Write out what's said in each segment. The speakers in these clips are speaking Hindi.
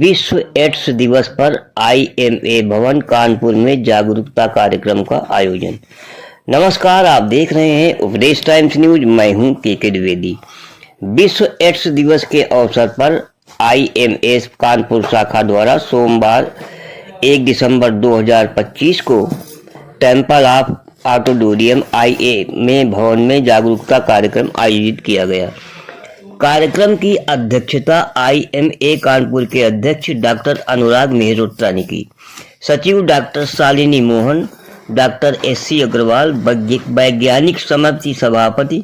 विश्व एड्स दिवस पर आईएमए भवन कानपुर में जागरूकता कार्यक्रम का आयोजन। नमस्कार, आप देख रहे हैं उपदेश टाइम्स न्यूज। मैं हूं के द्विवेदी। विश्व एड्स दिवस के अवसर पर आईएमए कानपुर शाखा द्वारा सोमवार 1 दिसंबर 2025 को टेम्पल ऑफ ऑडिटोरियम आईएमए भवन में जागरूकता कार्यक्रम आयोजित किया गया। कार्यक्रम की अध्यक्षता आईएमए कानपुर के अध्यक्ष डॉक्टर अनुराग मेहरोत्रा ने की। सचिव doctor Shalini Mohan, doctor SC Agarwal, वैज्ञानिक समिति सभापति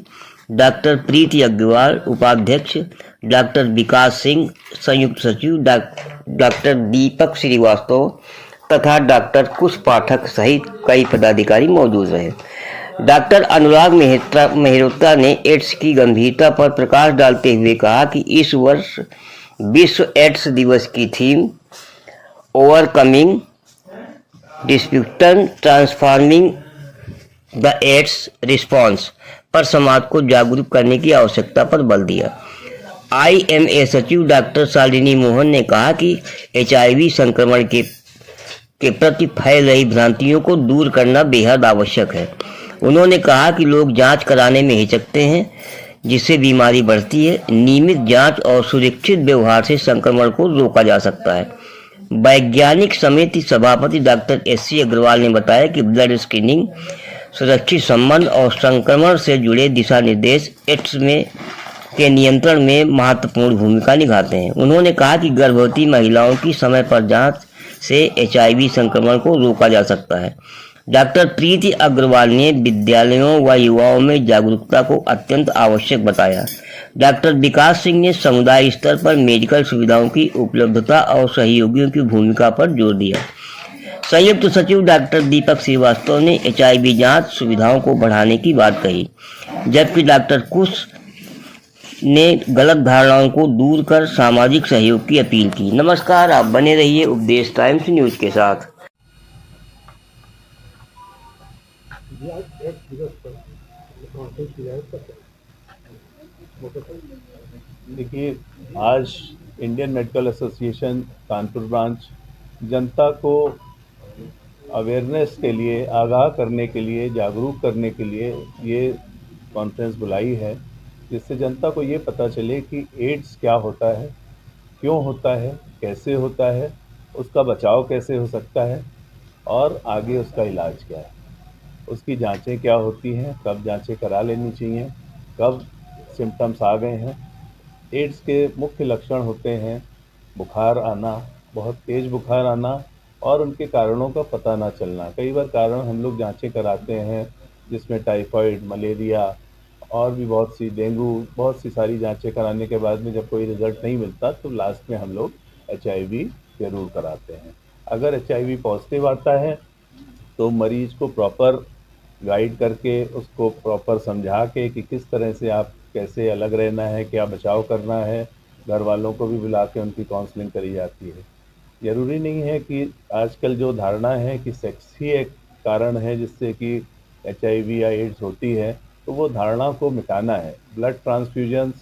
डॉक्टर प्रीति अग्रवाल, उपाध्यक्ष डॉक्टर विकास सिंह, संयुक्त सचिव डॉक्टर दीपक श्रीवास्तव तथा डॉक्टर कुश पाठक सहित कई पदाधिकारी मौजूद रहे। डॉक्टर अनुराग मेहरोत्रा ने एड्स की गंभीरता पर प्रकाश डालते हुए कहा कि इस वर्ष विश्व एड्स दिवस की theme overcoming disruption transforming the AIDS response पर समाज को जागरूक करने की आवश्यकता पर बल दिया। आईएमए सचिव डॉक्टर शालिनी मोहन ने कहा कि एचआईवी संक्रमण के प्रति फैल रही भ्रांतियों को दूर करना बेहद आवश्यक है। उन्होंने कहा कि लोग जांच कराने में हिचकते हैं, जिससे बीमारी बढ़ती है। नियमित जांच और सुरक्षित व्यवहार से संक्रमण को रोका जा सकता है। वैज्ञानिक समिति सभापति डॉक्टर एससी अग्रवाल ने बताया कि ब्लड स्क्रीनिंग, सुरक्षित संबंध और संक्रमण से जुड़े दिशा निर्देश एड्स के नियंत्रण में महत्वपूर्ण भूमिका निभाते हैं। उन्होंने कहा कि गर्भवती महिलाओं की समय पर जांच से एचआईवी संक्रमण को रोका जा सकता है। डॉक्टर प्रीति अग्रवाल ने विद्यालयों व युवाओं में जागरूकता को अत्यंत आवश्यक बताया। डॉक्टर विकास सिंह ने समुदाय स्तर पर मेडिकल सुविधाओं की उपलब्धता और सहयोगियों की भूमिका पर जोर दिया। संयुक्त सचिव डॉक्टर दीपक श्रीवास्तव ने एचआईवी जांच सुविधाओं को बढ़ाने की बात कही, जबकि डॉक्टर कुश ने गलत धारणाओं को दूर कर सामाजिक सहयोग की अपील की। नमस्कार, आप बने रहिए उपदेश टाइम्स न्यूज के साथ। देखिए, आज Indian medical association Kanpur branch जनता को अवेयरनेस के लिए, आगाह करने के लिए, जागरूक करने के लिए ये कॉन्फ्रेंस बुलाई है, जिससे जनता को ये पता चले कि एड्स क्या होता है, क्यों होता है, कैसे होता है, उसका बचाव कैसे हो सकता है और आगे उसका इलाज क्या है, उसकी जांचें क्या होती हैं, कब जांचें करा लेनी चाहिए, कब सिम्टम्स आ गए हैं। एड्स के मुख्य लक्षण होते हैं बुखार आना, बहुत तेज़ बुखार आना और उनके कारणों का पता ना चलना। कई बार कारण हम लोग जांचें कराते हैं जिसमें टाइफाइड, मलेरिया और भी बहुत सी, डेंगू, बहुत सी सारी जांचें कराने के बाद में जब कोई रिज़ल्ट नहीं मिलता तो लास्ट में हम लोग एचआईवी ज़रूर कराते हैं। अगर एचआईवी पॉजिटिव आता है तो मरीज़ को प्रॉपर गाइड करके, उसको प्रॉपर समझा के कि किस तरह से आप कैसे अलग रहना है, क्या बचाव करना है, घर वालों को भी बुला के उनकी काउंसलिंग करी जाती है। ज़रूरी नहीं है कि आजकल जो धारणा है कि सेक्स ही एक कारण है जिससे कि एचआईवी या एड्स होती है, तो वो धारणा को मिटाना है। ब्लड ट्रांसफ्यूजन्स,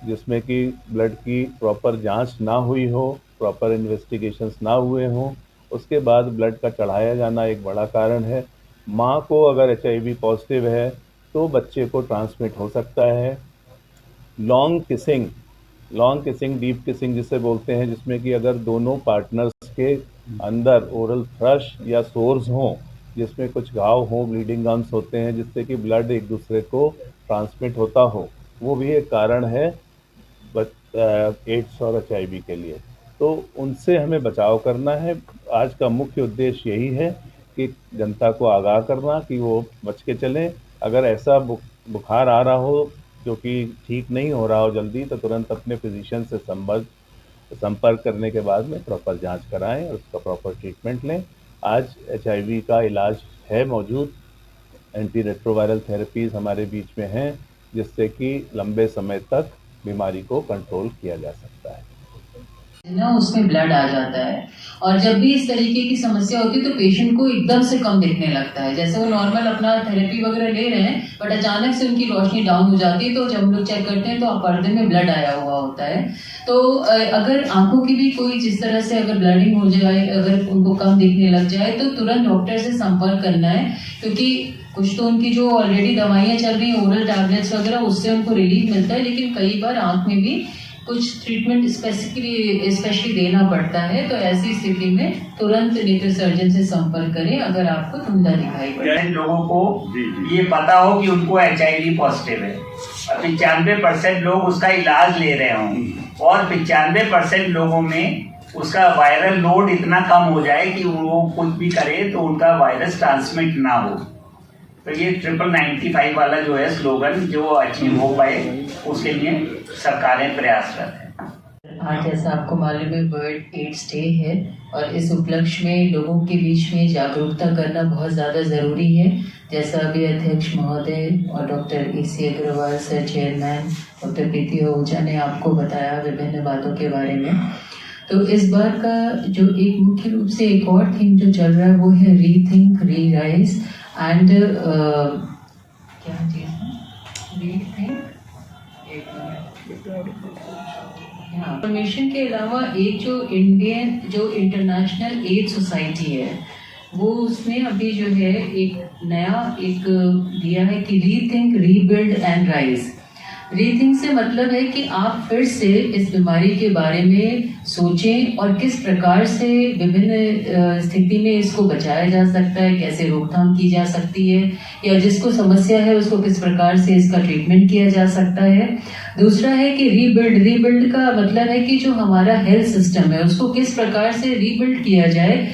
जिसमें कि ब्लड की प्रॉपर जांच ना हुई हो, प्रॉपर इन्वेस्टिगेशंस ना हुए हों, उसके बाद ब्लड का चढ़ाया जाना एक बड़ा कारण है। माँ को अगर एचआईवी पॉजिटिव है तो बच्चे को ट्रांसमिट हो सकता है। लॉन्ग किसिंग, डीप किसिंग जिसे बोलते हैं, जिसमें कि अगर दोनों पार्टनर्स के अंदर ओरल थ्रश या सोर्स हों, जिसमें कुछ घाव हों, ब्लीडिंग गम्स होते हैं, जिससे कि ब्लड एक दूसरे को ट्रांसमिट होता हो, वो भी एक कारण है एड्स और एचआईवी के लिए। तो उनसे हमें बचाव करना है। आज का मुख्य उद्देश्य यही है कि जनता को आगाह करना कि वो बच के चलें। अगर ऐसा बुखार आ रहा हो जो कि ठीक नहीं हो रहा हो जल्दी, तो तुरंत अपने फिजिशियन से संपर्क करने के बाद में प्रॉपर जांच कराएं और उसका प्रॉपर ट्रीटमेंट लें। आज एचआईवी का इलाज है मौजूद, एंटी रेट्रोवायरल थेरेपीज़ हमारे बीच में हैं, जिससे कि लंबे समय तक बीमारी को कंट्रोल किया जा सकता है। ना उसमें ब्लड आ जाता है। और जब भी इस तरीके की समस्या होती है तो पेशेंट को एकदम से कम दिखने लगता है, जैसे वो नॉर्मल अपना थेरेपी वगैरह ले रहे हैं बट अचानक से उनकी रोशनी डाउन हो जाती है। तो जब हम लोग चेक करते हैं तो पर्दे में ब्लड आया हुआ होता है। तो अगर आंखों की भी कोई जिस तरह से अगर ब्लडिंग हो जाए, अगर उनको कम दिखने लग जाए तो तुरंत डॉक्टर से संपर्क करना है, क्योंकि कुछ तो उनकी जो ऑलरेडी दवाइयाँ चल रही हैं ओरल टैबलेट्स वगैरह, उससे उनको रिलीफ मिलता है, लेकिन कई बार आंख में भी कुछ ट्रीटमेंट स्पेशली देना पड़ता है। तो ऐसी स्थिति में तुरंत नेत्र सर्जन से संपर्क करें अगर आपको धुंधला दिखाई पड़े। लोगों को ये पता हो कि उनको HIV पॉजिटिव है, 95% लोग उसका इलाज ले रहे हों और 95% लोगों में उसका वायरल लोड इतना कम हो जाए कि वो कुछ भी करे तो उनका वायरस ट्रांसमिट ना हो। तो ये 95 वाला जो है स्लोगन जो अचीव हो पाए उसके लिए सरकारें प्रयासरत हैं। आज जैसा आपको मालूम है वर्ल्ड एड्स डे है और इस उपलक्ष्य में लोगों के बीच में जागरूकता करना बहुत ज़्यादा ज़रूरी है। जैसा अभी अध्यक्ष महोदय और doctor AC Agarwal sir chairman doctor Preeti Ahuja ने आपको बताया विभिन्न बातों के बारे में। तो इस बार का जो एक मुख्य रूप से एक और थीम जो चल रहा है वो है रीथिंक रीराइज एंड क्या चीज़ है रीथिंक इंफॉर्मेशन के अलावा एक जो इंटरनेशनल एड्स सोसाइटी है वो उसने अभी जो है एक नया दिया है कि rethink rebuild and rise. Rethink से मतलब है कि आप फिर से इस बीमारी के बारे में सोचें और किस प्रकार से विभिन्न स्थिति में इसको बचाया जा सकता है, कैसे रोकथाम की जा सकती है, या जिसको समस्या है उसको किस प्रकार से इसका ट्रीटमेंट किया जा सकता है। दूसरा है कि रीबिल्ड का मतलब है कि जो हमारा हेल्थ सिस्टम है उसको किस प्रकार से रीबिल्ड किया जाए।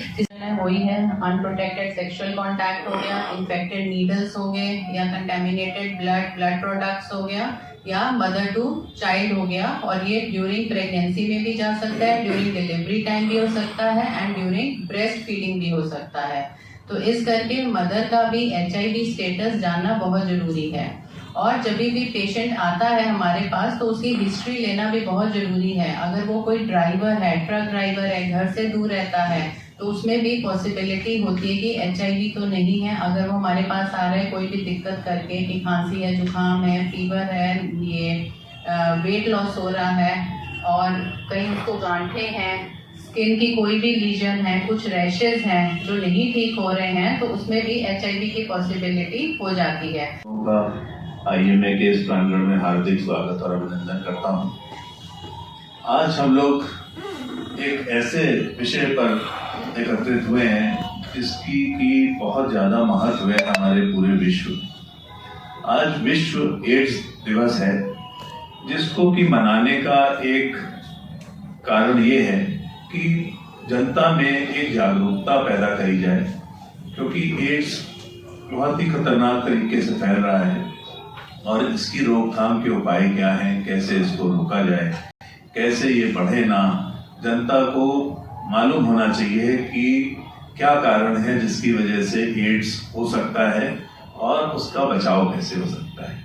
हुई है अनप्रोटेक्टेड सेक्सुअल कांटेक्ट हो गया, इन्फेक्टेड नीडल्स हो गए, या कंटेमिनेटेड ब्लड प्रोडक्ट्स हो गया, या मदर टू चाइल्ड हो गया। और ये ड्यूरिंग प्रेगनेंसी में भी जा सकता है, ड्यूरिंग डिलीवरी टाइम भी हो सकता है एंड ड्यूरिंग ब्रेस्ट फीडिंग भी हो सकता है। तो इस करके मदर का भी HIV स्टेटस जानना बहुत ज़रूरी है। और जब भी पेशेंट आता है हमारे पास तो उसकी हिस्ट्री लेना भी बहुत ज़रूरी है। अगर वो कोई ड्राइवर है, ट्रक ड्राइवर है, घर से दूर रहता है, तो उसमें भी पॉसिबिलिटी होती है कि HIV तो नहीं है। अगर वो हमारे पास आ रहा है कोई भी दिक्कत करके कि खांसी है, जुकाम है, फीवर है, ये वेट लॉस हो रहा है और कहीं उसको गांठें हैं, स्किन की कोई भी लीजन है, कुछ रैशेज हैं जो नहीं ठीक हो रहे हैं, तो उसमें भी HIV की पॉसिबिलिटी हो जाती है। IMA के इस प्रांगण में हार्दिक स्वागत और अभिनंदन करता हूँ। आज हम लोग एक ऐसे विषय पर एकत्रित हुए हैं जिसकी की बहुत ज़्यादा महत्व है हमारे पूरे विश्व। आज विश्व एड्स दिवस है, जिसको कि मनाने का एक कारण ये है कि जनता में एक जागरूकता पैदा करी जाए, क्योंकि एड्स बहुत ही खतरनाक तरीके से फैल रहा है और इसकी रोकथाम के उपाय क्या हैं, कैसे इसको रोका जाए, कैसे ये बढ़े ना। जनता को मालूम होना चाहिए कि क्या कारण है जिसकी वजह से एड्स हो सकता है और उसका बचाव कैसे हो सकता है।